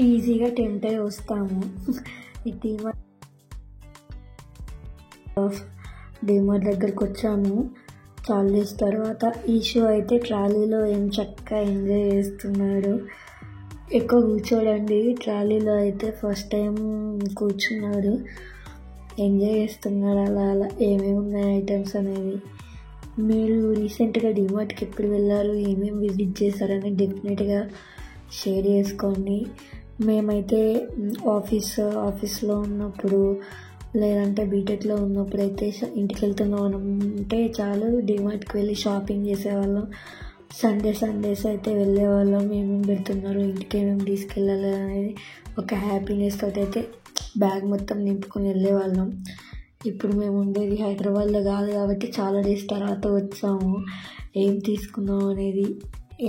ఈజీగా టెంప్ట్ అయి వస్తాము. ఈ డీమార్ట్ దగ్గరికి వచ్చాము చాలా డేస్ తర్వాత. ఈషో అయితే ట్రాలీలో ఏం చక్కగా ఎంజాయ్ చేస్తున్నాడు. ఎక్కువ కూర్చోడండి ట్రాలీలో అయితే, ఫస్ట్ టైం కూర్చున్నాడు, ఎంజాయ్ చేస్తున్నాడు. అలా అలా ఏమేమి ఉన్నాయి ఐటమ్స్ అనేది. మీరు రీసెంట్గా డీమార్ట్కి ఎప్పుడు వెళ్ళారు, ఏమేమి విజిట్ చేశారని డెఫినెట్గా షేర్ చేసుకోండి. మేమైతే ఆఫీస్లో ఉన్నప్పుడు లేదంటే బీటెక్లో ఉన్నప్పుడు అయితే ఇంటికి వెళ్తున్నాం అంటే చాలు డీమార్ట్కి వెళ్ళి షాపింగ్ చేసేవాళ్ళం. సండేస్ అయితే వెళ్ళేవాళ్ళం. ఏమేమి పెడుతున్నారు, ఇంటికి ఏమేమి తీసుకెళ్ళాలి అనేది ఒక హ్యాపీనెస్ తోటి అయితే బ్యాగ్ మొత్తం నింపుకొని వెళ్ళేవాళ్ళం. ఇప్పుడు మేము ఉండేది హైదరాబాద్లో కాదు కాబట్టి చాలా డేస్ తర్వాత వచ్చాము. ఏం తీసుకున్నాం అనేది,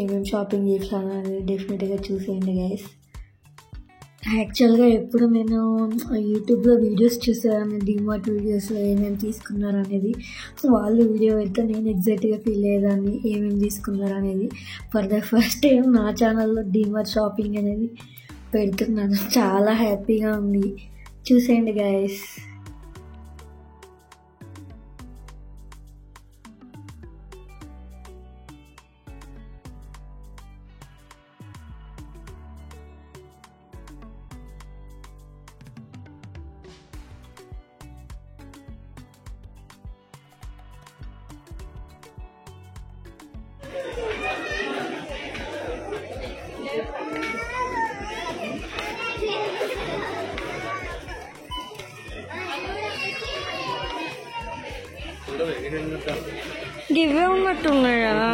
ఏమేమి షాపింగ్ చేసాను అనేది డెఫినెట్గా చూసేయండి గైస్. యాక్చువల్గా ఎప్పుడు నేను యూట్యూబ్లో వీడియోస్ చూసాను, డీమార్ట్ వీడియోస్లో ఏమేమి తీసుకున్నారు అనేది. వాళ్ళు వీడియో పెడితే నేను ఎగ్జాక్ట్గా ఫీల్ అయ్యేదాన్ని ఏమేమి తీసుకున్నారు అనేది. ఫర్ ద ఫస్ట్ టైం నా ఛానల్లో డీమార్ట్ షాపింగ్ అనేది పెడుతున్నాను. చాలా హ్యాపీగా ఉంది, చూసేయండి గైస్. గివే ఉన్నట్టున్నాయి కదా.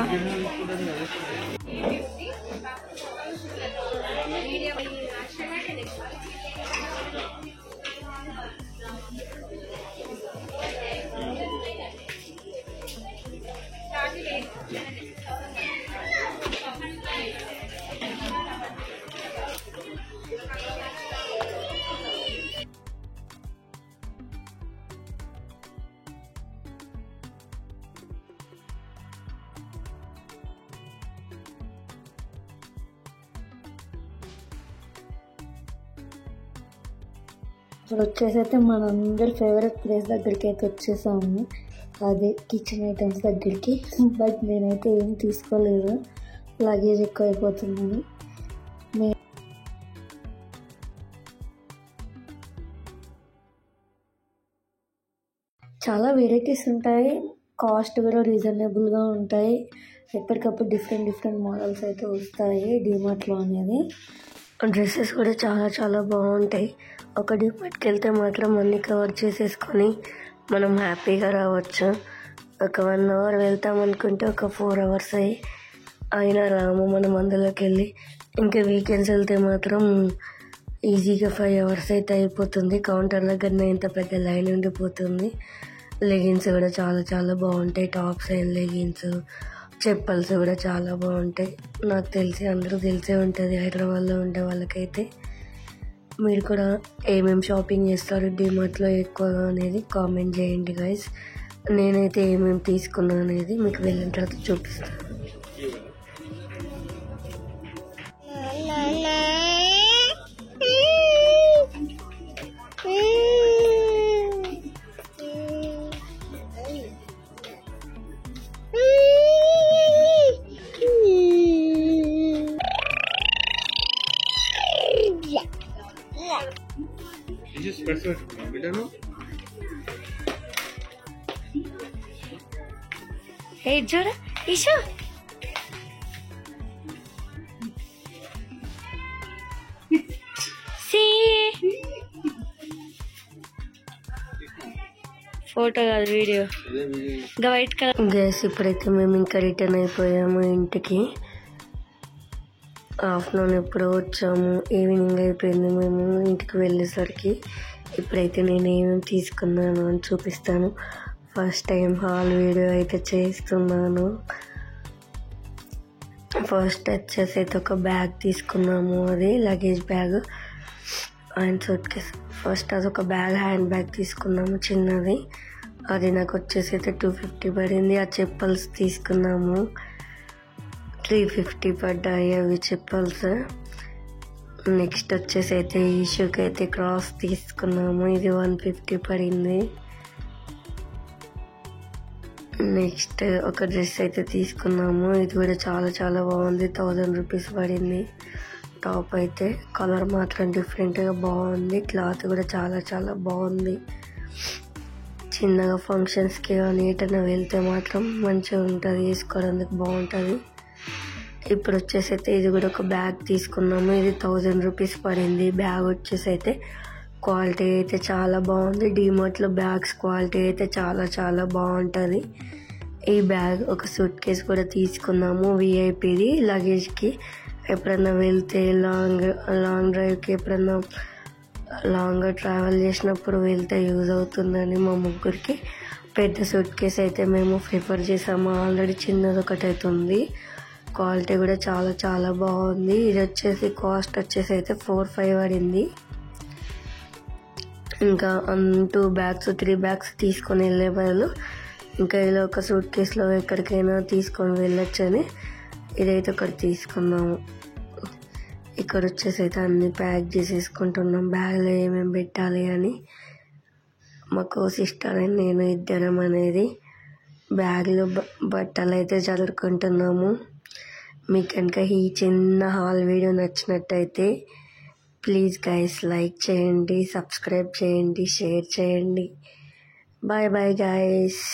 ఇప్పుడు వచ్చేసి అయితే మనందరి ఫేవరెట్ ప్లేస్ దగ్గరికి అయితే వచ్చేసాము, అదే కిచెన్ ఐటమ్స్ దగ్గరికి. బట్ నేనైతే ఏం తీసుకోలేదు, లగేజ్ ఎక్కువ అయిపోతుందని. చాలా వెరైటీస్ ఉంటాయి, కాస్ట్ కూడా రీజనబుల్గా ఉంటాయి. ఎప్పటికప్పుడు డిఫరెంట్ మోడల్స్ అయితే వస్తాయి డీమార్ట్లో అనేది. డ్రెస్సెస్ కూడా చాలా బాగుంటాయి. ఒక డీమార్ట్కి వెళ్తే మాత్రం అన్నీ కవర్ చేసేసుకొని మనం హ్యాపీగా రావచ్చు. ఒక 1 అవర్ వెళ్తాం అనుకుంటే ఒక 4 hours అయినా రాము మనం అందులోకి వెళ్ళి. ఇంకా వీకెండ్స్ వెళ్తే మాత్రం ఈజీగా 5 hours అయితే అయిపోతుంది. కౌంటర్ దగ్గరనే ఇంత పెద్ద లైన్ ఉండిపోతుంది. లెగిన్స్ కూడా చాలా బాగుంటాయి, టాప్స్ అండ్ లెగిన్స్, చెప్పల్స్ కూడా చాలా బాగుంటాయి. నాకు తెలిసి అందరూ తెలిసే ఉంటుంది హైదరాబాద్లో ఉండే వాళ్ళకైతే. మీరు కూడా ఏమేమి షాపింగ్ చేస్తారు డీమార్ట్లో ఎక్కువగా అనేది కామెంట్ చేయండి గైస్. నేనైతే ఏమేమి తీసుకున్నాను అనేది మీకు వెళ్ళిన తర్వాత చూపిస్తాను. Hey, Jora, Isha. See. Photo కాదు వీడియో. ఇంకా వైట్ కలర్ గ్యాస్. ఇప్పుడైతే మేము ఇంకా రిటర్న్ అయిపోయాము ఇంటికి. ఆఫ్టర్నూన్ ఎప్పుడో వచ్చాము, ఈవినింగ్ అయిపోయింది మేము ఇంటికి వెళ్ళేసరికి. ఇప్పుడైతే నేను ఏమేమి తీసుకున్నాను అని చూపిస్తాను. ఫస్ట్ టైం హాల్ వీడియో అయితే చేస్తున్నాను. ఫస్ట్ వచ్చేసి అయితే ఒక బ్యాగ్ తీసుకున్నాము, అది luggage bag and suit case. First అదొక బ్యాగ్, హ్యాండ్ బ్యాగ్ తీసుకున్నాము చిన్నది. అది నాకు వచ్చేసి అయితే 250 పడింది. ఆ చెప్పల్స్ తీసుకున్నాము, 350 పడ్డాయి అవి చెప్పల్స్. నెక్స్ట్ వచ్చేసి అయితే ఈషూకి అయితే క్రాస్ తీసుకున్నాము. ఇది 150 పడింది. నెక్స్ట్ ఒక డ్రెస్ అయితే తీసుకున్నాము. ఇది కూడా చాలా చాలా బాగుంది. 1000 రూపీస్ పడింది. టాప్ అయితే కలర్ మాత్రం డిఫరెంట్గా బాగుంది. క్లాత్ కూడా చాలా చాలా బాగుంది. చిన్నగా ఫంక్షన్స్కి కానీ ఎటైనా వెళ్తే మాత్రం మంచిగా ఉంటుంది, వేసుకోవడానికి బాగుంటుంది. ఇప్పుడు వచ్చేసి అయితే ఇది కూడా ఒక బ్యాగ్ తీసుకున్నాము. ఇది 1000 రూపీస్ పడింది. బ్యాగ్ వచ్చేసి అయితే క్వాలిటీ అయితే చాలా బాగుంది. డిమార్ట్లో బ్యాగ్స్ క్వాలిటీ అయితే చాలా చాలా బాగుంటుంది. ఈ బ్యాగ్ ఒక సూట్ కేస్ కూడా తీసుకున్నాము, విఐపిది. లగేజ్కి ఎప్పుడన్నా వెళ్తే లాంగ్ డ్రైవ్కి ఎప్పుడన్నా లాంగ్గా ట్రావెల్ చేసినప్పుడు వెళ్తే యూజ్ అవుతుందని మా ముగ్గురికి పెద్ద సూట్ కేస్ అయితే మేము ప్రిఫర్ చేసాము. ఆల్రెడీ చిన్నది ఒకటి అయితే ఉంది. క్వాలిటీ కూడా చాలా చాలా బాగుంది. ఇది వచ్చేసి కాస్ట్ వచ్చేసి అయితే 4,500 పడింది. ఇంకా 2 బ్యాగ్స్ 3 బ్యాగ్స్ తీసుకొని వెళ్ళే బదులు ఇంకా ఇలా ఒక సూట్ కేసులో ఎక్కడికైనా తీసుకొని వెళ్ళొచ్చని ఇదైతే ఒకటి తీసుకున్నాము. ఇక్కడ వచ్చేసి అయితే అన్నీ ప్యాక్ చేసేసుకుంటున్నాం, బ్యాగ్లో ఏమేమి పెట్టాలి అని. మాకు సిస్టర్ అని నేను ఇద్దరం అనేది బ్యాగ్లో బట్టలు అయితే చదువుకుంటున్నాము. మీకు కనుక ఈ చిన్న హాల్ వీడియో నచ్చినట్టయితే ప్లీజ్ గైస్ లైక్ చేయండి, సబ్స్క్రైబ్ చేయండి, షేర్ చేయండి. Bye bye guys.